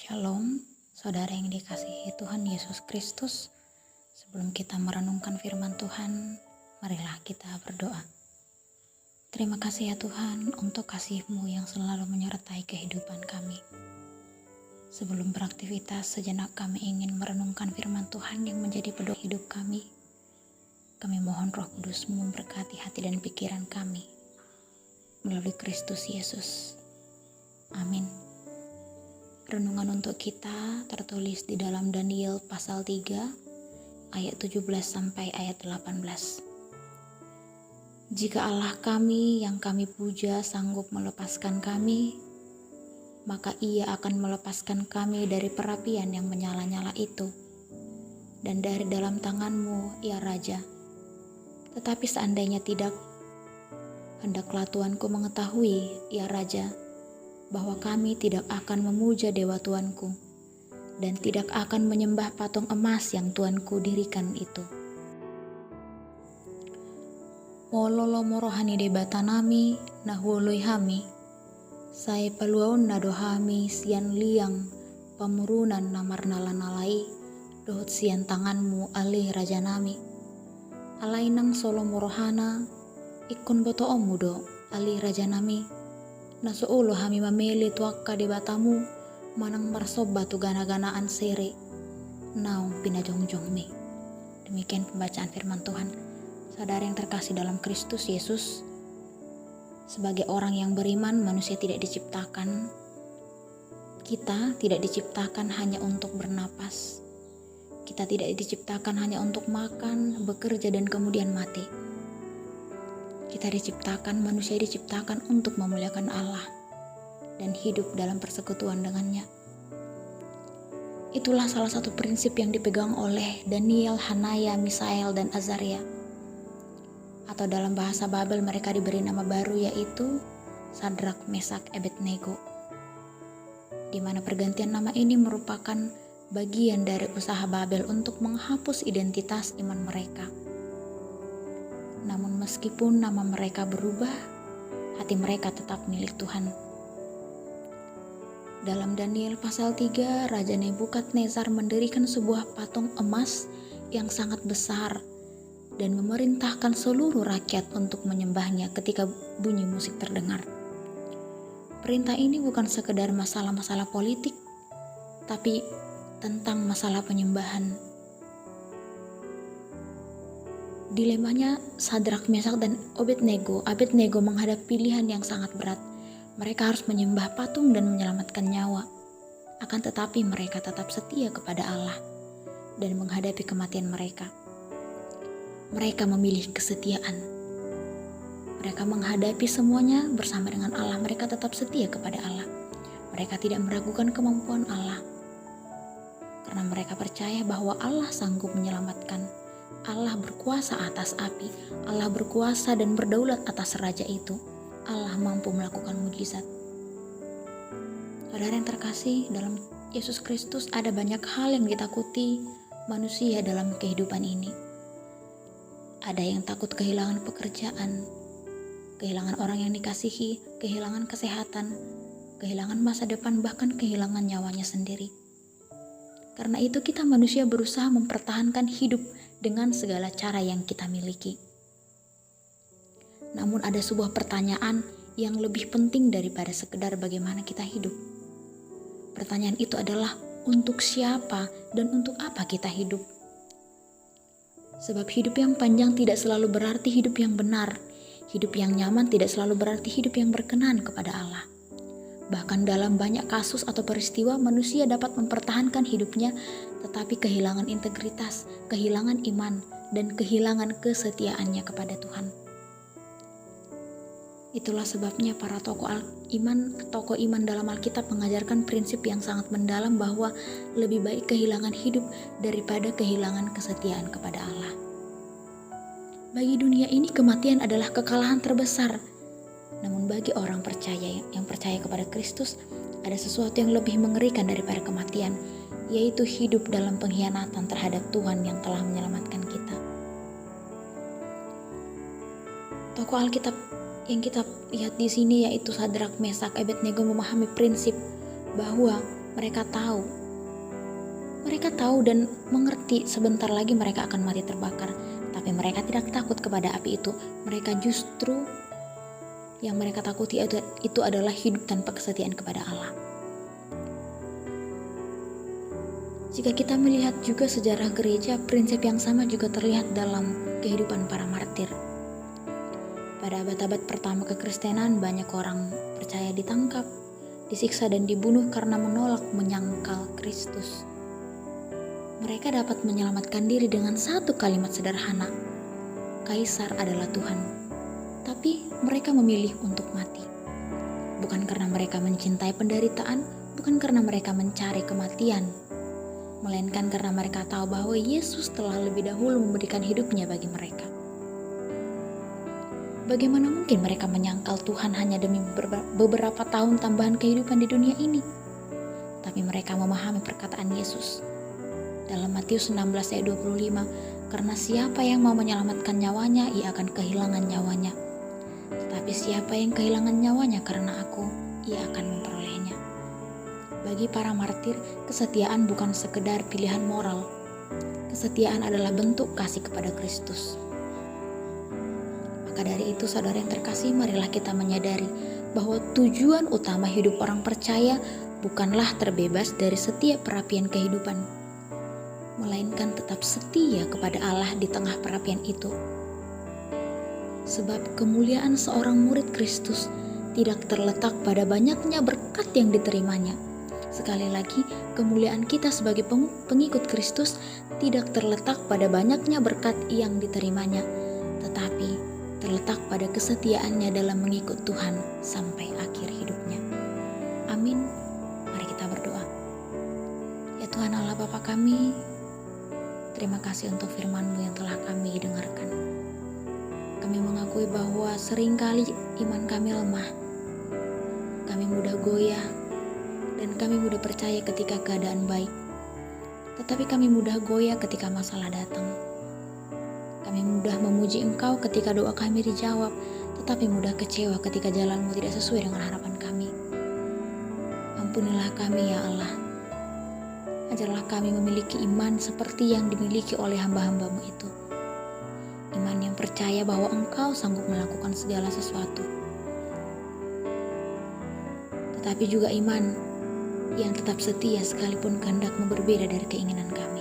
Shalom, saudara yang dikasihi Tuhan Yesus Kristus. Sebelum kita merenungkan firman Tuhan, marilah kita berdoa. Terima kasih ya Tuhan untuk kasih-Mu yang selalu menyertai kehidupan kami. Sebelum beraktivitas, sejenak kami ingin merenungkan firman Tuhan yang menjadi pedoman hidup kami. Kami mohon Roh Kudus-Mu memberkati hati dan pikiran kami melalui Kristus Yesus. Amin. Renungan untuk kita tertulis di dalam Daniel pasal 3 ayat 17 sampai ayat 18. Jika Allah kami yang kami puja sanggup melepaskan kami, maka Ia akan melepaskan kami dari perapian yang menyala-nyala itu dan dari dalam tangan-Mu, ya Raja. Tetapi seandainya tidak, hendaklah Tuanku mengetahui, ya Raja, bahwa kami tidak akan memuja dewa Tuanku dan tidak akan menyembah patung emas yang Tuanku dirikan itu. Wololo morohani debatanami nahwoloi hami, sai paluaun nadohami sian liang pamurunan namar nalanalai, dohot sian tanganmu alih raja nami. Alainang solo morohana, ikon boto omudo alih raja nami. Nasuulo hami mameli tuakka di batamu manang marsoba tu gana-ganaan sere naung pinajongjong mi. Demikian pembacaan firman Tuhan. Saudara yang terkasih dalam Kristus Yesus, sebagai orang yang beriman, manusia tidak diciptakan, kita tidak diciptakan hanya untuk bernapas. Kita tidak diciptakan hanya untuk makan, bekerja, dan kemudian mati. Kita diciptakan, manusia diciptakan untuk memuliakan Allah dan hidup dalam persekutuan dengannya. Itulah salah satu prinsip yang dipegang oleh Daniel, Hanaya, Misael, dan Azaria. Atau dalam bahasa Babel mereka diberi nama baru, yaitu Sadrak, Mesak, Abednego. Di mana pergantian nama ini merupakan bagian dari usaha Babel untuk menghapus identitas iman mereka. Namun meskipun nama mereka berubah, hati mereka tetap milik Tuhan. Dalam Daniel pasal 3, Raja Nebukadnezar mendirikan sebuah patung emas yang sangat besar dan memerintahkan seluruh rakyat untuk menyembahnya ketika bunyi musik terdengar. Perintah ini bukan sekedar masalah-masalah politik, tapi tentang masalah penyembahan. Dilemanya Sadrak, Mesak, dan Abednego menghadapi pilihan yang sangat berat. Mereka harus menyembah patung dan menyelamatkan nyawa. Akan tetapi mereka tetap setia kepada Allah dan menghadapi kematian mereka. Mereka memilih kesetiaan. Mereka menghadapi semuanya bersama dengan Allah. Mereka tetap setia kepada Allah. Mereka tidak meragukan kemampuan Allah. Karena mereka percaya bahwa Allah sanggup menyelamatkan. Allah berkuasa atas api, Allah berkuasa dan berdaulat atas raja itu. Allah mampu melakukan mujizat. Saudara yang terkasih, dalam Yesus Kristus ada banyak hal yang ditakuti manusia dalam kehidupan ini. Ada yang takut kehilangan pekerjaan, kehilangan orang yang dikasihi, kehilangan kesehatan, kehilangan masa depan, bahkan kehilangan nyawanya sendiri. Karena itu kita manusia berusaha mempertahankan hidup dengan segala cara yang kita miliki. Namun ada sebuah pertanyaan yang lebih penting daripada sekedar bagaimana kita hidup. Pertanyaan itu adalah untuk siapa dan untuk apa kita hidup. Sebab hidup yang panjang tidak selalu berarti hidup yang benar. Hidup yang nyaman tidak selalu berarti hidup yang berkenan kepada Allah. Bahkan dalam banyak kasus atau peristiwa manusia dapat mempertahankan hidupnya tetapi kehilangan integritas, kehilangan iman, dan kehilangan kesetiaannya kepada Tuhan. Itulah sebabnya para tokoh iman dalam Alkitab mengajarkan prinsip yang sangat mendalam bahwa lebih baik kehilangan hidup daripada kehilangan kesetiaan kepada Allah. Bagi dunia ini kematian adalah kekalahan terbesar. Namun bagi orang yang percaya kepada Kristus, ada sesuatu yang lebih mengerikan daripada kematian, yaitu hidup dalam pengkhianatan terhadap Tuhan yang telah menyelamatkan kita. Tokoh Alkitab yang kita lihat di sini yaitu Sadrak, Mesak, Abednego memahami prinsip bahwa Mereka tahu dan mengerti sebentar lagi mereka akan mati terbakar. Tapi mereka tidak takut kepada api itu. Mereka justru yang mereka takuti itu adalah hidup tanpa kesetiaan kepada Allah. Jika kita melihat juga sejarah gereja, prinsip yang sama juga terlihat dalam kehidupan para martir. Pada abad-abad pertama kekristenan, banyak orang percaya ditangkap, disiksa dan dibunuh karena menolak menyangkal Kristus. Mereka dapat menyelamatkan diri dengan satu kalimat sederhana, Kaisar adalah Tuhan. Tapi mereka memilih untuk mati. Bukan karena mereka mencintai penderitaan, bukan karena mereka mencari kematian, melainkan karena mereka tahu bahwa Yesus telah lebih dahulu memberikan hidupnya bagi mereka. Bagaimana mungkin mereka menyangkal Tuhan hanya demi beberapa tahun tambahan kehidupan di dunia ini? Tapi mereka memahami perkataan Yesus dalam Matius 16 ayat 25, karena siapa yang mau menyelamatkan nyawanya, ia akan kehilangan nyawanya. Tetapi siapa yang kehilangan nyawanya karena aku, ia akan memperolehnya. Bagi para martir, kesetiaan bukan sekedar pilihan moral. Kesetiaan adalah bentuk kasih kepada Kristus. Maka dari itu, saudara yang terkasih, marilah kita menyadari bahwa tujuan utama hidup orang percaya bukanlah terbebas dari setiap perapian kehidupan, melainkan tetap setia kepada Allah di tengah perapian itu. Sebab kemuliaan seorang murid Kristus tidak terletak pada banyaknya berkat yang diterimanya. Sekali lagi, kemuliaan kita sebagai pengikut Kristus tidak terletak pada banyaknya berkat yang diterimanya, tetapi terletak pada kesetiaannya dalam mengikut Tuhan sampai akhir hidupnya. Amin. Mari kita berdoa. Ya Tuhan Allah Bapa kami, terima kasih untuk firman-Mu yang telah kami dengarkan. Kami mengakui bahwa seringkali iman kami lemah. Kami mudah goyah dan kami mudah percaya ketika keadaan baik. Tetapi kami mudah goyah ketika masalah datang. Kami mudah memuji Engkau ketika doa kami dijawab, tetapi mudah kecewa ketika jalan-Mu tidak sesuai dengan harapan kami. Ampunilah kami ya Allah. Ajarlah kami memiliki iman seperti yang dimiliki oleh hamba-hamba-Mu itu. Iman yang percaya bahwa Engkau sanggup melakukan segala sesuatu. Tetapi juga iman yang tetap setia sekalipun kehendak-Mu berbeda dari keinginan kami.